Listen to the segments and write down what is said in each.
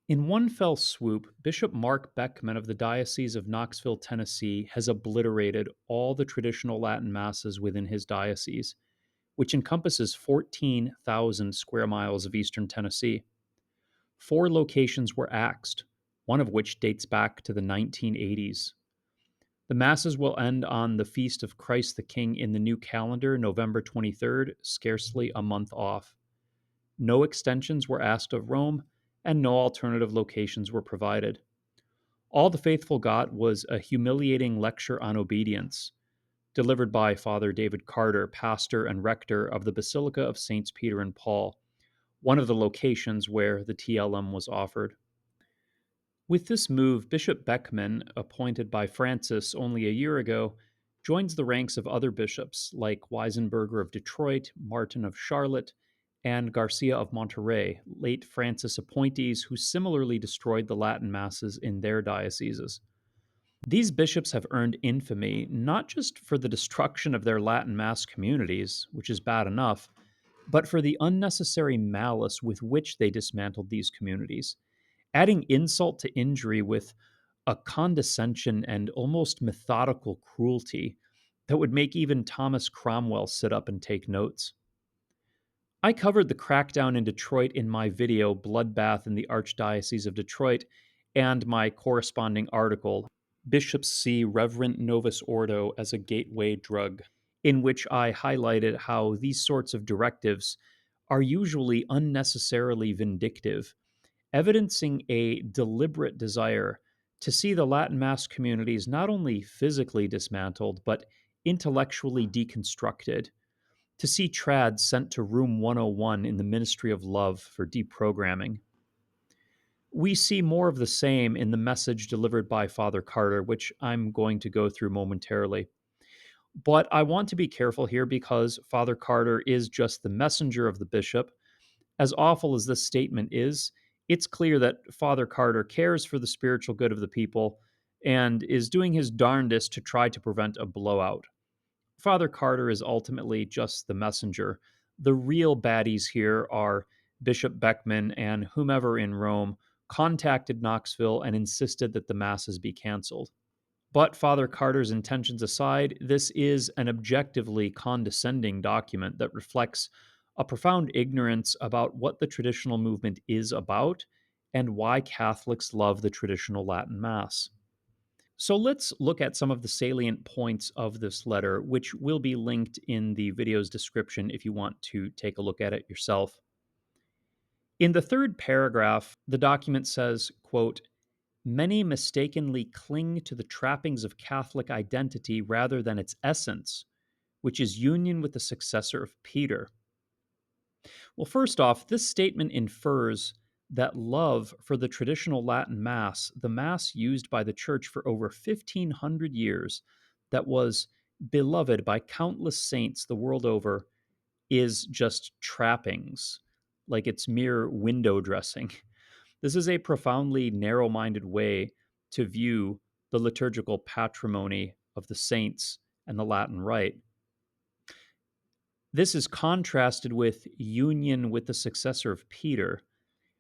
In one fell swoop, Bishop Mark Beckman of the Diocese of Knoxville, Tennessee, has obliterated all the traditional Latin Masses within his diocese, which encompasses 14,000 square miles of eastern Tennessee. Four locations were axed, one of which dates back to the 1980s. The Masses will end on the Feast of Christ the King in the new calendar, November 23rd, scarcely a month off. No extensions were asked of Rome, and no alternative locations were provided. All the faithful got was a humiliating lecture on obedience, delivered by Father David Carter, pastor and rector of the Basilica of Saints Peter and Paul, one of the locations where the TLM was offered. With this move, Bishop Beckman, appointed by Francis only a year ago, joins the ranks of other bishops like Weisenberger of Detroit, Martin of Charlotte, and Garcia of Monterey, late Francis appointees who similarly destroyed the Latin masses in their dioceses. These bishops have earned infamy not just for the destruction of their Latin Mass communities, which is bad enough, but for the unnecessary malice with which they dismantled these communities, adding insult to injury with a condescension and almost methodical cruelty that would make even Thomas Cromwell sit up and take notes. I covered the crackdown in Detroit in my video, Bloodbath in the Archdiocese of Detroit, and my corresponding article, Bishops See Reverent Novus Ordo as a Gateway Drug, in which I highlighted how these sorts of directives are usually unnecessarily vindictive, evidencing a deliberate desire to see the Latin Mass communities not only physically dismantled, but intellectually deconstructed, to see trads sent to room 101 in the Ministry of Love for deprogramming. We see more of the same in the message delivered by Father Carter, which I'm going to go through momentarily. But I want to be careful here because Father Carter is just the messenger of the bishop. As awful as this statement is, it's clear that Father Carter cares for the spiritual good of the people and is doing his darndest to try to prevent a blowout. Father Carter is ultimately just the messenger. The real baddies here are Bishop Beckman and whomever in Rome contacted Knoxville and insisted that the masses be canceled. But Father Carter's intentions aside, this is an objectively condescending document that reflects a profound ignorance about what the traditional movement is about and why Catholics love the traditional Latin Mass. So let's look at some of the salient points of this letter, which will be linked in the video's description if you want to take a look at it yourself. In the third paragraph, the document says, quote, "Many mistakenly cling to the trappings of Catholic identity rather than its essence, which is union with the successor of Peter." Well, first off, this statement infers that love for the traditional Latin Mass, the Mass used by the Church for over 1,500 years, that was beloved by countless saints the world over, is just trappings, like it's mere window dressing. This is a profoundly narrow minded way to view the liturgical patrimony of the saints and the Latin Rite. This is contrasted with union with the successor of Peter,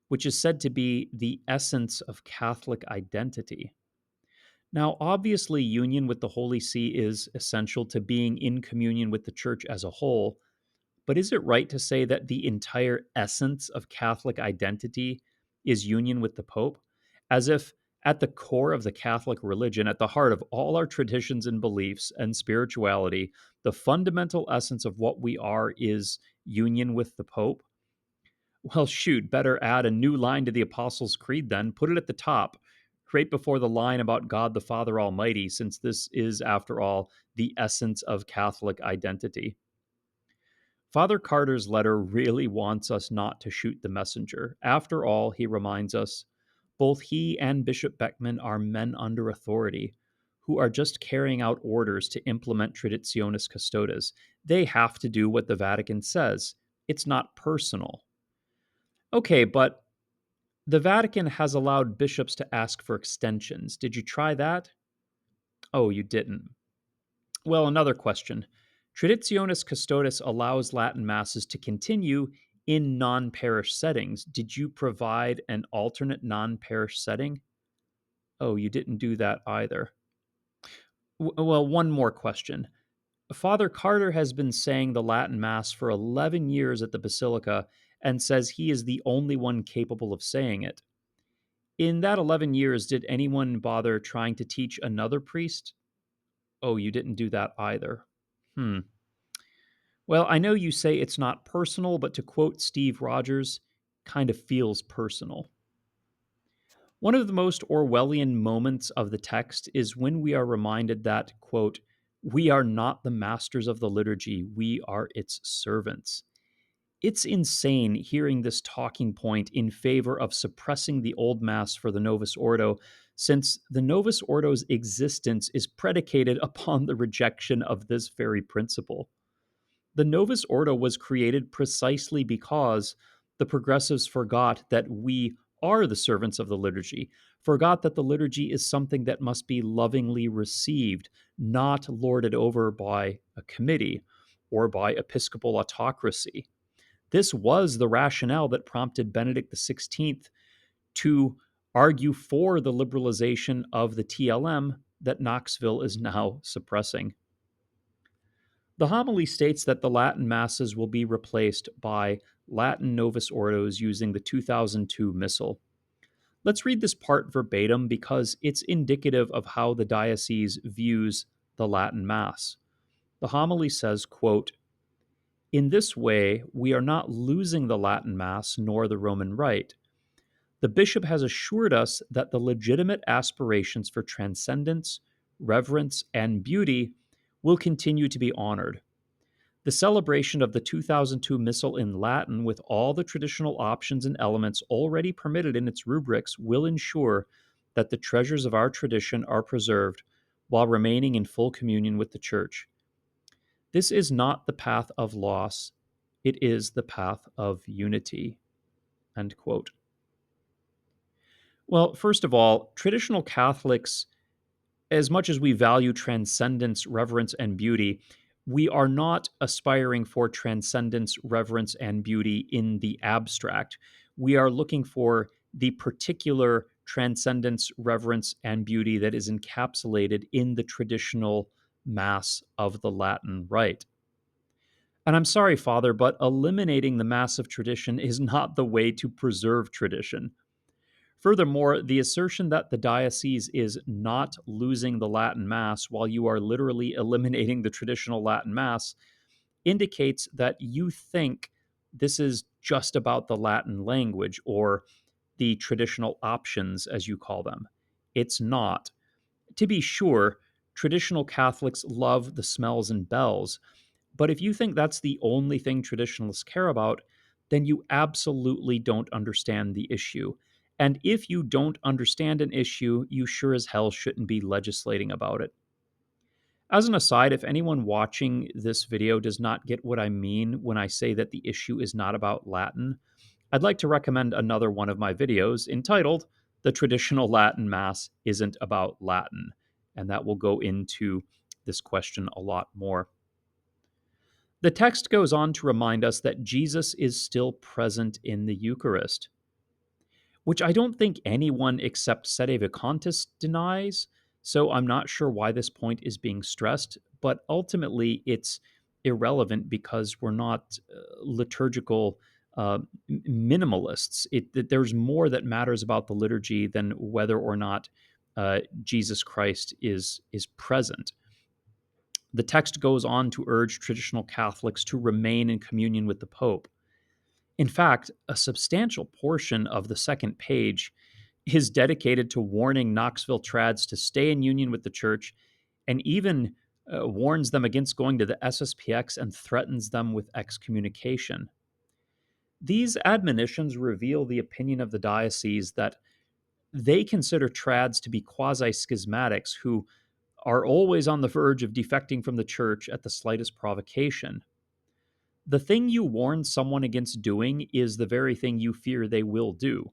which is said to be the essence of Catholic identity. Now, obviously, union with the Holy See is essential to being in communion with the Church as a whole, but is it right to say that the entire essence of Catholic identity is union with the Pope? As if at the core of the Catholic religion, at the heart of all our traditions and beliefs and spirituality, the fundamental essence of what we are is union with the Pope? Well, shoot, better add a new line to the Apostles' Creed then. Put it at the top, right before the line about God the Father Almighty, since this is, after all, the essence of Catholic identity. Father Carter's letter really wants us not to shoot the messenger. After all, he reminds us, both he and Bishop Beckman are men under authority who are just carrying out orders to implement Traditionis Custodes. They have to do what the Vatican says. It's not personal. Okay, but the Vatican has allowed bishops to ask for extensions. Did you try that? Oh, you didn't. Well, another question. Traditionis Custodes allows Latin masses to continue In non parish settings, did you provide an alternate non parish setting? Oh, you didn't do that either. Well, one more question. Father Carter has been saying the Latin Mass for 11 years at the Basilica and says he is the only one capable of saying it. In that 11 years, did anyone bother trying to teach another priest? Oh, you didn't do that either. Hmm. Well, I know you say it's not personal, but to quote Steve Rogers, kind of feels personal. One of the most Orwellian moments of the text is when we are reminded that, quote, we are not the masters of the liturgy, we are its servants. It's insane hearing this talking point in favor of suppressing the Old Mass for the Novus Ordo, since the Novus Ordo's existence is predicated upon the rejection of this very principle. The Novus Ordo was created precisely because the progressives forgot that we are the servants of the liturgy, forgot that the liturgy is something that must be lovingly received, not lorded over by a committee or by episcopal autocracy. This was the rationale that prompted Benedict XVI to argue for the liberalization of the TLM that Knoxville is now suppressing. The homily states that the Latin Masses will be replaced by Latin Novus Ordos using the 2002 Missal. Let's read this part verbatim because it's indicative of how the diocese views the Latin Mass. The homily says, quote, in this way, we are not losing the Latin Mass nor the Roman Rite. The bishop has assured us that the legitimate aspirations for transcendence, reverence, and beauty will continue to be honored. The celebration of the 2002 Missal in Latin, with all the traditional options and elements already permitted in its rubrics, will ensure that the treasures of our tradition are preserved while remaining in full communion with the Church. This is not the path of loss, it is the path of unity. End quote. Well, first of all, traditional Catholics, as much as we value transcendence, reverence, and beauty, we are not aspiring for transcendence, reverence, and beauty in the abstract. We are looking for the particular transcendence, reverence, and beauty that is encapsulated in the traditional Mass of the Latin Rite. And I'm sorry, Father, but eliminating the Mass of tradition is not the way to preserve tradition. Furthermore, the assertion that the diocese is not losing the Latin Mass while you are literally eliminating the traditional Latin Mass indicates that you think this is just about the Latin language or the traditional options, as you call them. It's not. To be sure, traditional Catholics love the smells and bells, but if you think that's the only thing traditionalists care about, then you absolutely don't understand the issue. And if you don't understand an issue, you sure as hell shouldn't be legislating about it. As an aside, if anyone watching this video does not get what I mean when I say that the issue is not about Latin, I'd like to recommend another one of my videos entitled The Traditional Latin Mass Isn't About Latin, and that will go into this question a lot more. The text goes on to remind us that Jesus is still present in the Eucharist, which I don't think anyone except Sedevacantists denies, so I'm not sure why this point is being stressed, but ultimately it's irrelevant because we're not liturgical minimalists. There's more that matters about the liturgy than whether or not Jesus Christ is present. The text goes on to urge traditional Catholics to remain in communion with the Pope. In fact, a substantial portion of the second page is dedicated to warning Knoxville trads to stay in union with the Church and even warns them against going to the SSPX and threatens them with excommunication. These admonitions reveal the opinion of the diocese that they consider trads to be quasi schismatics who are always on the verge of defecting from the church at the slightest provocation. The thing you warn someone against doing is the very thing you fear they will do.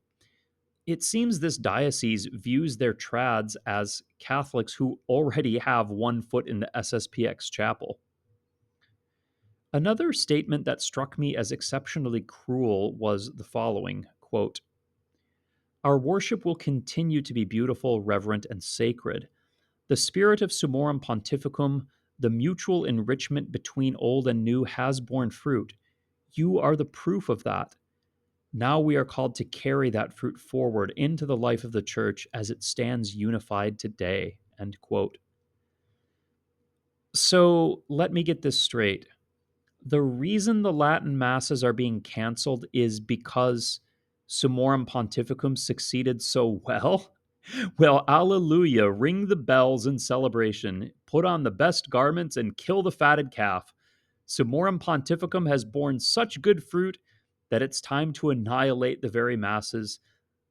It seems this diocese views their trads as Catholics who already have one foot in the SSPX chapel. Another statement that struck me as exceptionally cruel was the following quote, "Our worship will continue to be beautiful, reverent, and sacred. The spirit of Summorum Pontificum, the mutual enrichment between old and new, has borne fruit. You are the proof of that. Now we are called to carry that fruit forward into the life of the church as it stands unified today." End quote. So let me get this straight. The reason the Latin masses are being canceled is because Summorum Pontificum succeeded so well? Well, alleluia, ring the bells in celebration, put on the best garments, and kill the fatted calf. Summorum Pontificum has borne such good fruit that it's time to annihilate the very masses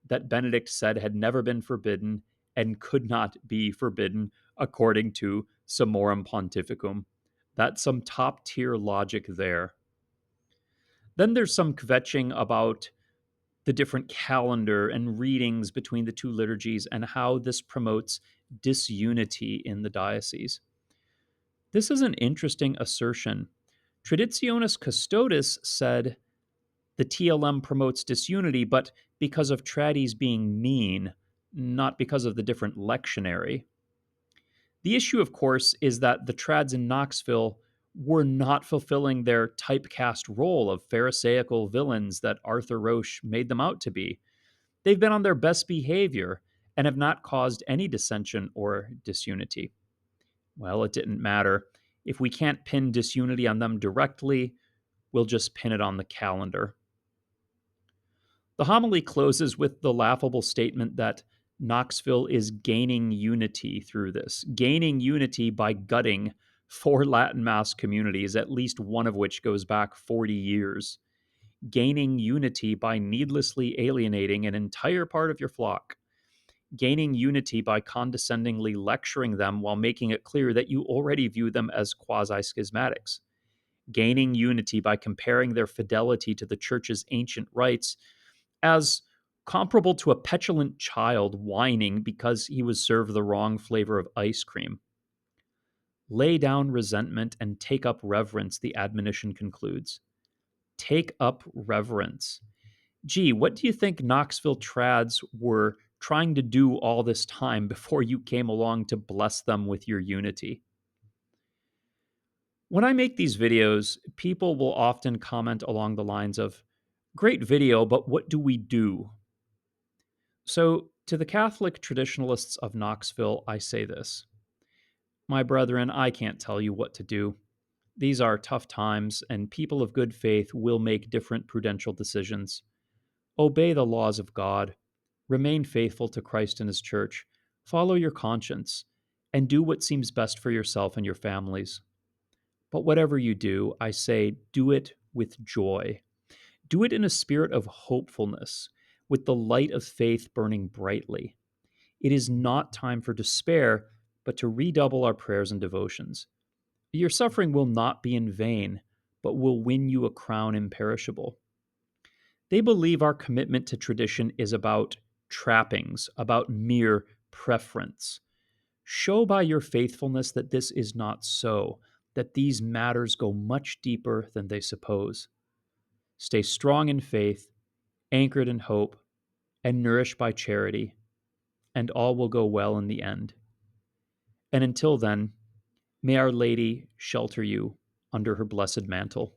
that Benedict said had never been forbidden and could not be forbidden according to Summorum Pontificum. That's some top tier logic there. Then there's some kvetching about the different calendar and readings between the two liturgies and how this promotes disunity in the diocese. This is an interesting assertion. Traditionis Custodes said the TLM promotes disunity, but because of tradies being mean, not because of the different lectionary. The issue, of course, is that the trads in Knoxville were not fulfilling their typecast role of Pharisaical villains that Arthur Roche made them out to be. They've been on their best behavior and have not caused any dissension or disunity. Well, it didn't matter. If we can't pin disunity on them directly, we'll just pin it on the calendar. The homily closes with the laughable statement that Knoxville is gaining unity through this, gaining unity by gutting four Latin Mass communities, at least one of which goes back 40 years, gaining unity by needlessly alienating an entire part of your flock, gaining unity by condescendingly lecturing them while making it clear that you already view them as quasi schismatics, gaining unity by comparing their fidelity to the Church's ancient rites as comparable to a petulant child whining because he was served the wrong flavor of ice cream. Lay down resentment and take up reverence, the admonition concludes. Take up reverence. Gee, what do you think Knoxville trads were trying to do all this time before you came along to bless them with your unity? When I make these videos, people will often comment along the lines of, "Great video, but what do we do?" So, to the Catholic traditionalists of Knoxville, I say this: My brethren, I can't tell you what to do. These are tough times, and people of good faith will make different prudential decisions. Obey the laws of God, remain faithful to Christ and His church, follow your conscience, and do what seems best for yourself and your families. But whatever you do, I say, do it with joy. Do it in a spirit of hopefulness, with the light of faith burning brightly. It is not time for despair, but to redouble our prayers and devotions. Your suffering will not be in vain, but will win you a crown imperishable. They believe our commitment to tradition is about trappings, about mere preference. Show by your faithfulness that this is not so, that these matters go much deeper than they suppose. Stay strong in faith, anchored in hope, and nourished by charity, and all will go well in the end. And until then, may Our Lady shelter you under her blessed mantle.